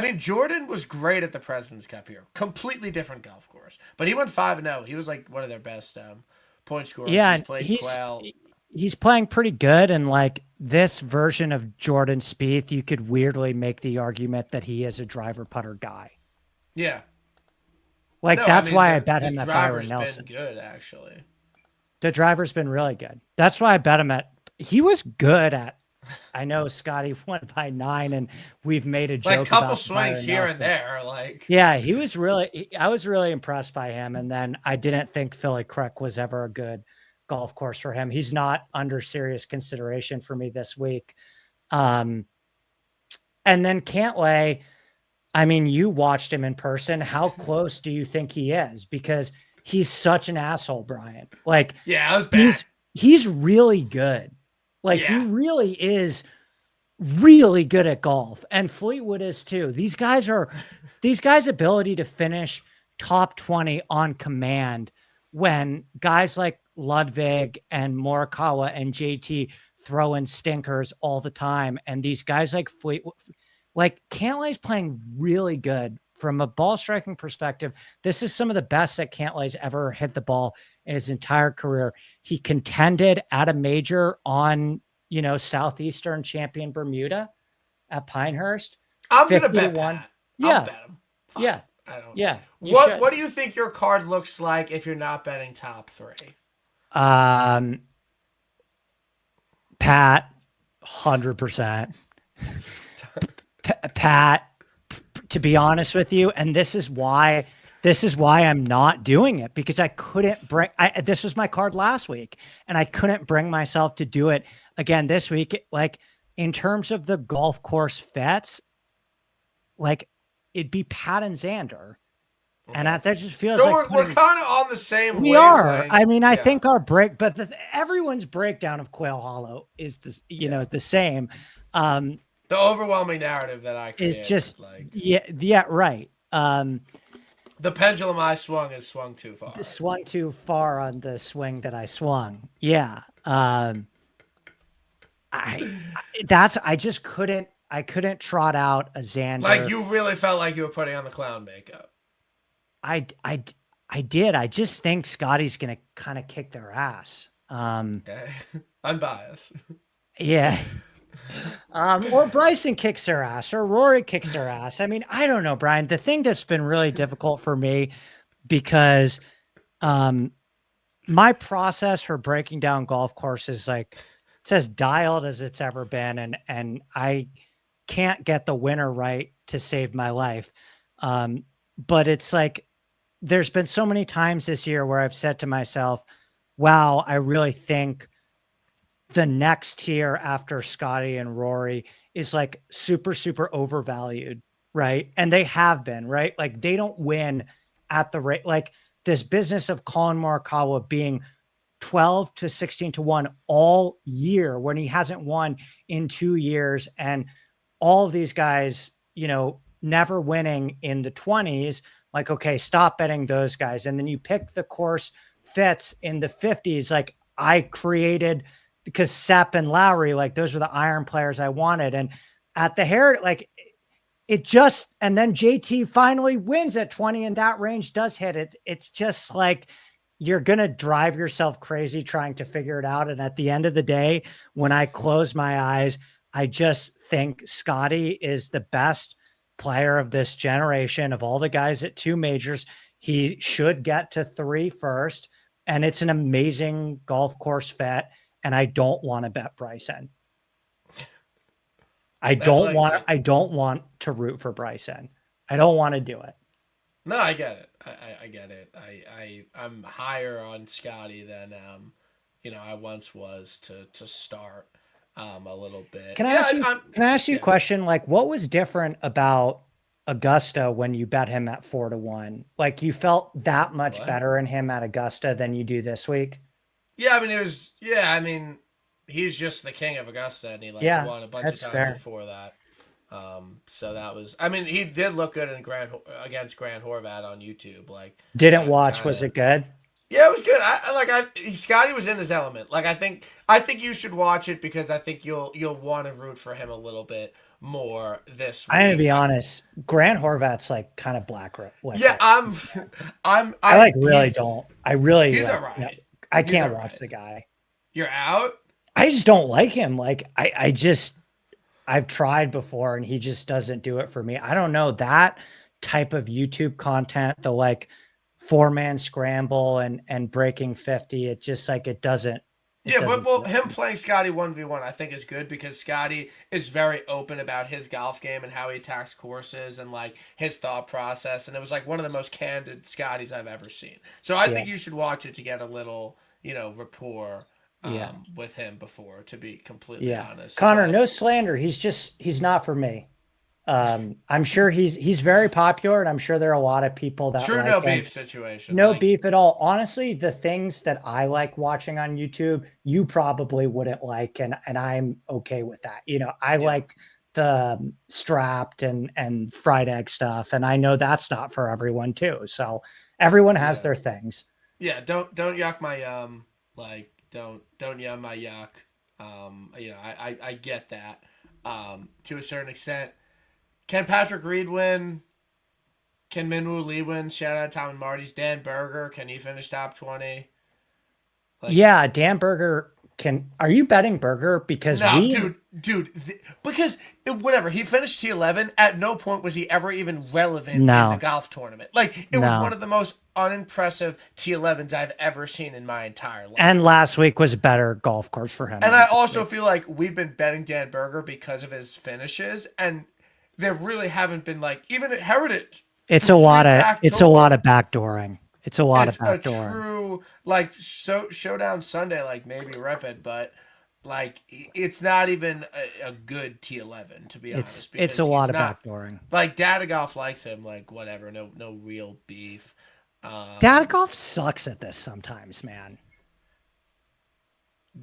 mean Jordan was great at the President's Cup here. Completely different golf course, but he went 5-0. He was like one of their best point scorers. Yeah, he's playing pretty good, and like this version of Jordan Spieth, you could weirdly make the argument that he is a driver putter guy. Yeah, that's why I bet him at Byron Nelson. Been good actually. The driver's been really good. That's why I bet him he was good at, I know Scottie went by 9 and we've made a joke like a couple about swings here and there. Like, yeah, I was really impressed by him. And then I didn't think Philly Creek was ever a good golf course for him. He's not under serious consideration for me this week. And then Cantlay, I mean, you watched him in person. How close do you think he is? Because he's such an asshole, Brian. Like, yeah, that was bad. He's really good. Like, he really is really good at golf, and Fleetwood is too. These guys' ability to finish top 20 on command when guys like Ludwig and Morikawa and JT throw in stinkers all the time, and these guys like Fleetwood, like Cantlay's playing really good. From a ball striking perspective, this is some of the best that Cantlay's ever hit the ball in his entire career. He contended at a major on, Southeastern champion Bermuda at Pinehurst. I'm going to bet Pat. Yeah. I'll bet him. Fine. Yeah. I don't. Yeah. What do you think your card looks like if you're not betting top 3? Pat, 100%. Pat, to be honest with you, and this is why I'm not doing it, because I couldn't this was my card last week and I couldn't bring myself to do it again this week. Like, in terms of the golf course fets, like it'd be Pat and Xander. Okay. And that just feels so like we're kind of on the same we are. I mean, I think our break, but everyone's breakdown of Quail Hollow is the same. The overwhelming narrative that I created is just like right. The pendulum I swung is swung too far. Swung too far on the swing that I swung. Yeah. I just couldn't trot out a Xander. Like, you really felt like you were putting on the clown makeup. I did. I just think Scottie's gonna kind of kick their ass. Okay. Unbiased. Yeah. Or Bryson kicks their ass, or Rory kicks their ass. I mean, I don't know, Brian. The thing that's been really difficult for me, because my process for breaking down golf courses, like it's as dialed as it's ever been, and I can't get the winner right to save my life. But it's like there's been so many times this year where I've said to myself, wow, I really think the next tier after Scottie and Rory is like super, super overvalued, right? And they have been, right? Like they don't win at the rate, like this business of Colin Morikawa being 12 to 16 to 1 all year when he hasn't won in 2 years. And all of these guys, never winning in the 20s, like, okay, stop betting those guys. And then you pick the course fits in the 50s. Like I created, because Sepp and Lowry, like those were the iron players I wanted. And at the hair, like it just, and then JT finally wins at 20 and that range does hit it. It's just like, you're going to drive yourself crazy trying to figure it out. And at the end of the day, when I close my eyes, I just think Scottie is the best player of this generation of all the guys at 2 majors. He should get to 3 first. And it's an amazing golf course fit. And I don't want to bet Bryson. I don't want to root for Bryson. I don't want to do it. No, I get it. I get it. I'm higher on Scottie than I once was to start a little bit. Can I ask you a question? Like, what was different about Augusta when you bet him at 4-1? Like, you felt that much better in him at Augusta than you do this week? Yeah, I mean, he's just the king of Augusta, and he won a bunch of times before that. So that was, I mean, he did look good in against Grant Horvat on YouTube. Like, didn't watch. Was it good? Yeah, it was good. Scottie was in his element. Like, I think you should watch it because I think you'll want to root for him a little bit more this week. I'm gonna be honest. Grant Horvat's like kind of black. Yeah, I really don't. I really. He's all right. Yeah, I can't watch the guy. You're out? I just don't like him. Like I've tried before and he just doesn't do it for me. I don't know, that type of YouTube content, the like 4-man scramble and breaking 50. It just like, it doesn't. But him playing Scottie 1v1 I think is good because Scottie is very open about his golf game and how he attacks courses and like his thought process. And it was like one of the most candid Scotties I've ever seen. So I think you should watch it to get a little, rapport with him before, to be completely honest. Connor, no slander. He's not for me. I'm sure he's very popular, and I'm sure there are a lot of people that like no beef situation. No beef at all. Honestly, the things that I like watching on YouTube, you probably wouldn't like, and I'm okay with that. I like the strapped and fried egg stuff, and I know that's not for everyone too. So everyone has their things. Yeah, don't yuck my don't yum my yuck. I get that to a certain extent. Can Patrick Reed win? Can Minwoo Lee win? Shout out Tom and Marty's. Dan Berger, can he finish top 20? Dan Berger can. Are you betting Berger? Because because whatever, he finished T11. At no point was he ever even relevant in the golf tournament. Like, it was one of the most unimpressive T11s I've ever seen in my entire life. And last week was a better golf course for him. And I also feel like we've been betting Dan Berger because of his finishes, and there really haven't been even at Heritage. It's a lot of backdooring. It's a lot of backdooring. It's a true Showdown Sunday, maybe rep it, but it's not even a good T11, to be honest. It's a lot of backdooring. Data Golf likes him. Whatever. No real beef. Data Golf sucks at this sometimes, man.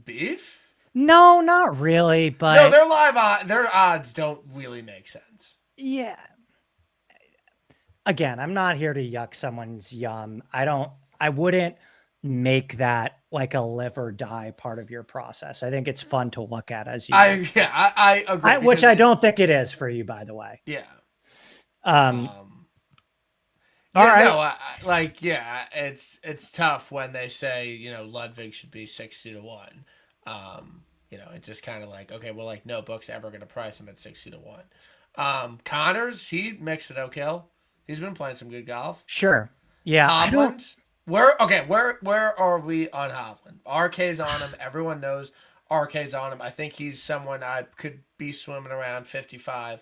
Beef? No, not really, but no, their odds don't really make sense. Yeah. Again, I'm not here to yuck someone's yum. I wouldn't make that like a live or die part of your process. I think it's fun to look at as you. I agree. Which I don't think it is for you, by the way. Yeah. All right. It's tough when they say, Ludwig should be 60-1. It's just kind of okay, well, no book's ever going to price him at 60-1. Connors, he mixed it okay. He's been playing some good golf. Sure. Yeah. Hovland. Where are we on Hovland? RK's on him. Everyone knows RKs on him. I think he's someone I could be swimming around 55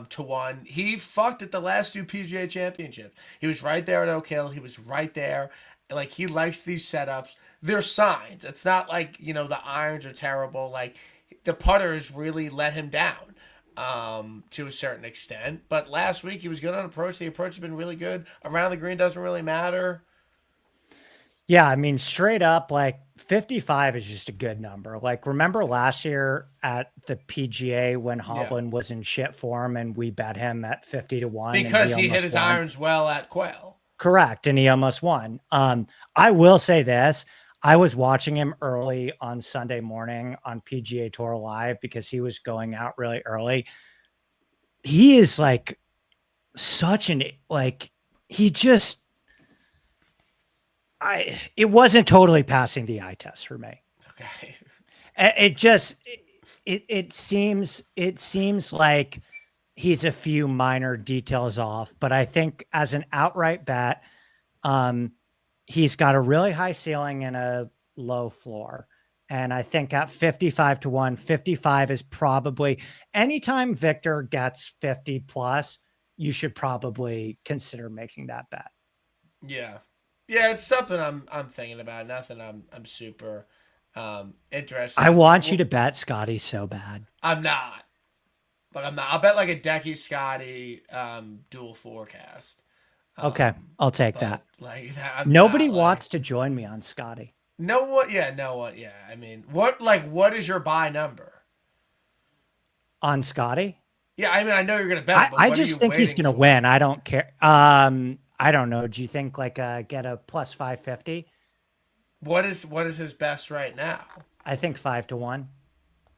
to 1. He fucked at the last two PGA Championships. He was right there at Oak Hill. He was right there. Like, he likes these setups. They're signs. It's not like, the irons are terrible. Like, the putters really let him down to a certain extent. But last week, he was good on approach. The approach has been really good. Around the green doesn't really matter. Yeah, I mean, straight up, like 55 is just a good number. Like, remember last year at the PGA when Hovland was in shit form and we bet him at 50 to 1 because he hit his irons well at Quail. Correct, and he almost won. I will say this. I was watching him early on Sunday morning on PGA Tour Live because he was going out really early. He is like such an he just it wasn't totally passing the eye test for me. Okay. It seems like he's a few minor details off, but I think as an outright bet, he's got a really high ceiling and a low floor. And I think at 55 to 1, 55 is probably anytime Victor gets 50 plus, you should probably consider making that bet. Yeah. Yeah, it's something I'm thinking about. Nothing I'm super interested. I want you to bet Scottie so bad. I'm not. I'll bet like a Hideki Scottie dual forecast. Okay, I'll take that. Like nobody wants to join me on Scottie. No one. Yeah. I mean, what is your buy number on Scottie? Yeah, I mean, I know you're gonna bet. I just think he's gonna win. I don't care. I don't know. Do you think like get a plus 550? What is his best right now? I think 5 to 1.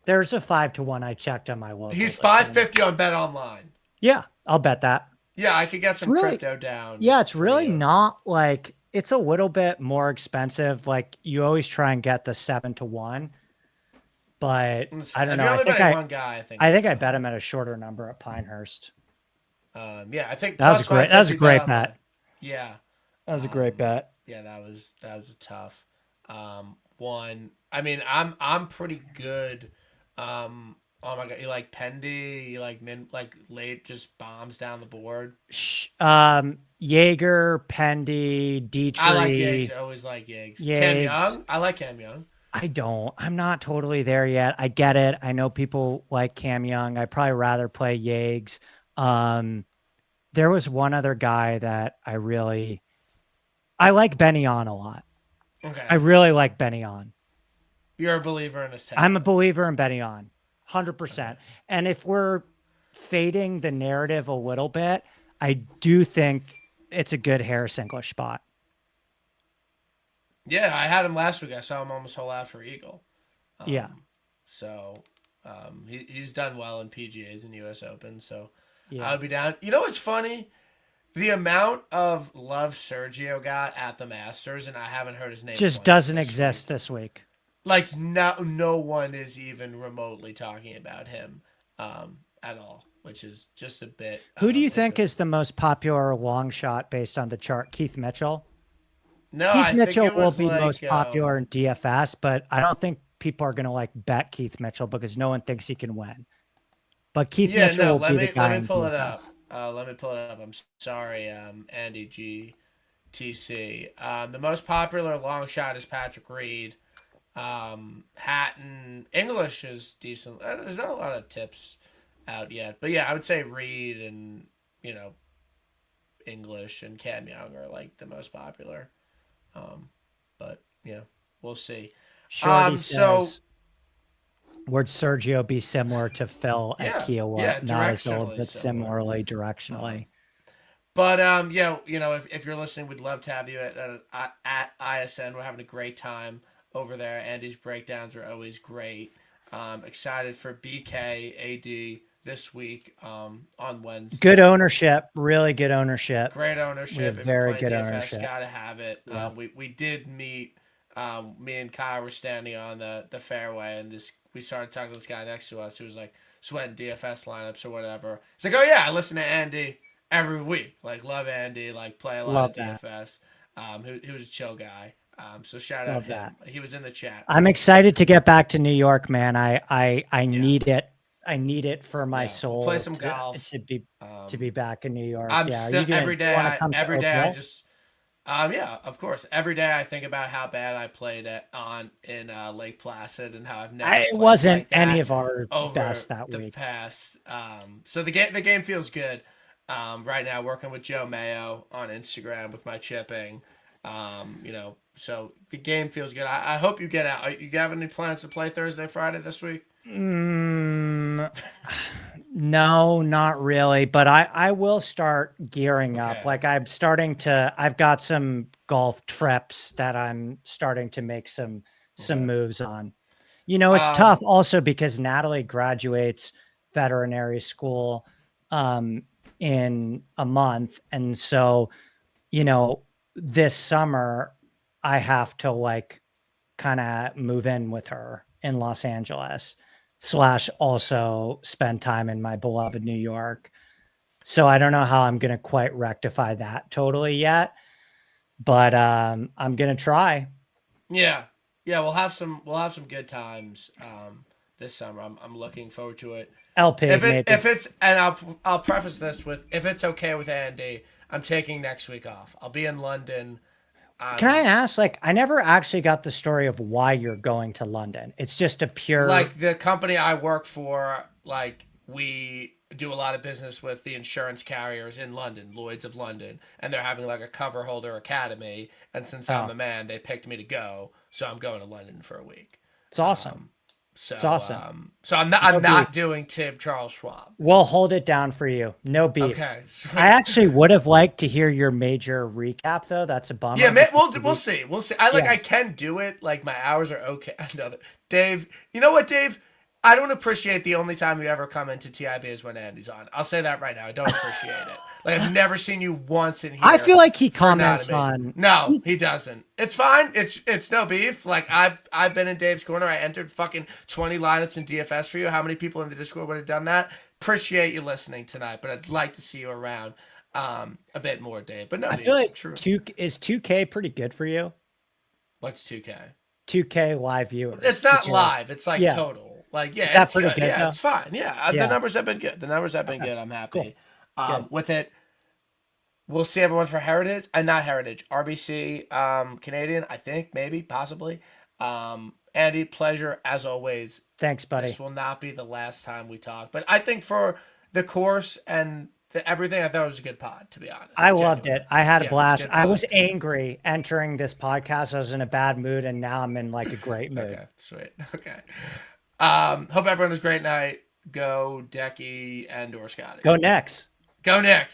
There's a 5 to 1 I checked on my local. He's 550 on Bet Online. Yeah, I'll bet that. Yeah, I could get some crypto down. Yeah, it's really not like it's a little bit more expensive. Like you always try and get the 7 to 1. But I don't know. I think I bet him at a shorter number at Pinehurst. Yeah, I think that was great. That was a great bet. Yeah, that was a great bet. Yeah, that was a tough one. I mean, I'm pretty good. Oh my god, you like Pendy? You like late just bombs down the board? Jaeger, Pendy, Dietrich. I like Yates. I always like Yates. Cam Young. I like Cam Young. I don't. I'm not totally there yet. I get it. I know people like Cam Young. I'd probably rather play Yates. There was one other guy that I like Benny On a lot. Okay. I really like Benny On. You're a believer in his talent. I'm a believer in Benny On. 100%. Okay. And if we're fading the narrative a little bit, I do think it's a good Harris English spot. Yeah, I had him last week. I saw him almost whole out for Eagle. Yeah. So he's done well in PGAs and U.S. Open. So yeah. I would be down. You know what's funny? The amount of love Sergio got at the Masters, and I haven't heard his name. Just doesn't exist this week. Like no one is even remotely talking about him at all, which is just a bit. Who do you think is the most popular long shot based on the chart? Keith Mitchell? No, Keith Mitchell will be most popular in DFS, but I don't think people are going to bet Keith Mitchell because no one thinks he can win. But Keith Mitchell will be the guy. Let me pull it up. I'm sorry, Andy GTC. The most popular long shot is Patrick Reed. Hatton English is decent. There's not a lot of tips out yet, but yeah, I would say Reed and English and Cam Young are like the most popular. But yeah, we'll see. Shorty says, would Sergio be similar to Phil at Kiowa? Yeah, not as old, but similarly directionally. But if you're listening, we'd love to have you at ISN. We're having a great time over there. Andy's breakdowns are always great. Excited for BK AD this week on Wednesday. Good ownership, really good ownership. Great ownership. Very good DFS, ownership. Gotta have it. Yeah. We did meet. Me and Kyle were standing on the fairway, and we started talking to this guy next to us who was like sweating DFS lineups or whatever. It's like, oh yeah, I listen to Andy every week. Like love Andy. Like play a lot of DFS. He was a chill guy. So shout out Love him. that. He was in the chat. I'm excited to get back to New York, man. I Yeah. need it. I need it for my Yeah. We'll play soul some golf. to be back in New York. I'm Yeah. Are still you gonna do you want to come to every Oak day I Hill? just yeah, of course. Every day I think about how bad I played in Lake Placid and how I've never It played wasn't like any that of our over best that the week. past. So the game feels good. Right now working with Joe Mayo on Instagram with my chipping. So the game feels good. I hope you get out. You have any plans to play Thursday, Friday this week? Mm, no, not really. But I will start gearing up. Okay. Like I've got some golf trips that I'm starting to make some Okay. moves on. It's Um, tough also because Natalie graduates veterinary school in a month. And so, this summer I have to like kind of move in with her in Los Angeles slash also spend time in my beloved New York. So I don't know how I'm going to quite rectify that totally yet, but I'm going to try. yeah. Yeah, we'll have some good times this summer. I'm looking forward to it. LP maybe. If it's and I'll preface this with if it's okay with Andy, I'm taking next week off. I'll be in London. Can I I'm ask, like, I never actually got the story of why you're going to London. It's just a pure, like the company I work for, like we do a lot of business with the insurance carriers in London, Lloyd's of London, and they're having like a cover holder academy. And since I'm oh, a man, they picked me to go, so I'm going to London for a week. it's awesome. Um, It's so awesome. so I'm not No I'm beef. not doing Tib Charles Schwab. We'll hold it down for you. No beef. Okay, I sweet. actually would have liked to hear your major recap though. That's a Yeah, bummer man, because we'll see. We'll see. I yeah. can do it. Like my hours are okay. Another Dave. You know what, Dave? I don't appreciate the only time you ever come into TIB is when Andy's on. I'll say that right now. I don't appreciate it. Like I've never seen you once in I here feel like he for not comments amazing. on No, he's he doesn't. It's fine. It's no beef. Like I've been in Dave's corner. I entered fucking 20 lineups in DFS for you. How many people in the Discord would have done that? Appreciate you listening tonight, but I'd like to see you around a bit more, Dave. But no I feel beef. like True. 2K pretty good for you? What's 2K? 2K live viewers It's not because live. It's like yeah, total. Like is yeah, that it's pretty good. good Yeah, though? it's fine. Yeah, the Yeah. numbers have been good. The numbers have been Okay. good. I'm Cool. happy Good. with it. We'll see everyone for Heritage. Not Heritage. RBC Canadian. I think maybe possibly. Andy, pleasure as always. Thanks, buddy. This will not be the last time we talk. But I think for the course and everything, I thought it was a good pod. To be honest, I loved genuinely. it. I had a Yeah, it was a blast. good I was pod. angry entering this podcast. I was in a bad mood, and now I'm in like a great mood. Okay, sweet. Okay. Hope everyone has a great night. Go Decky and or Scotty. Go next. Go Knicks.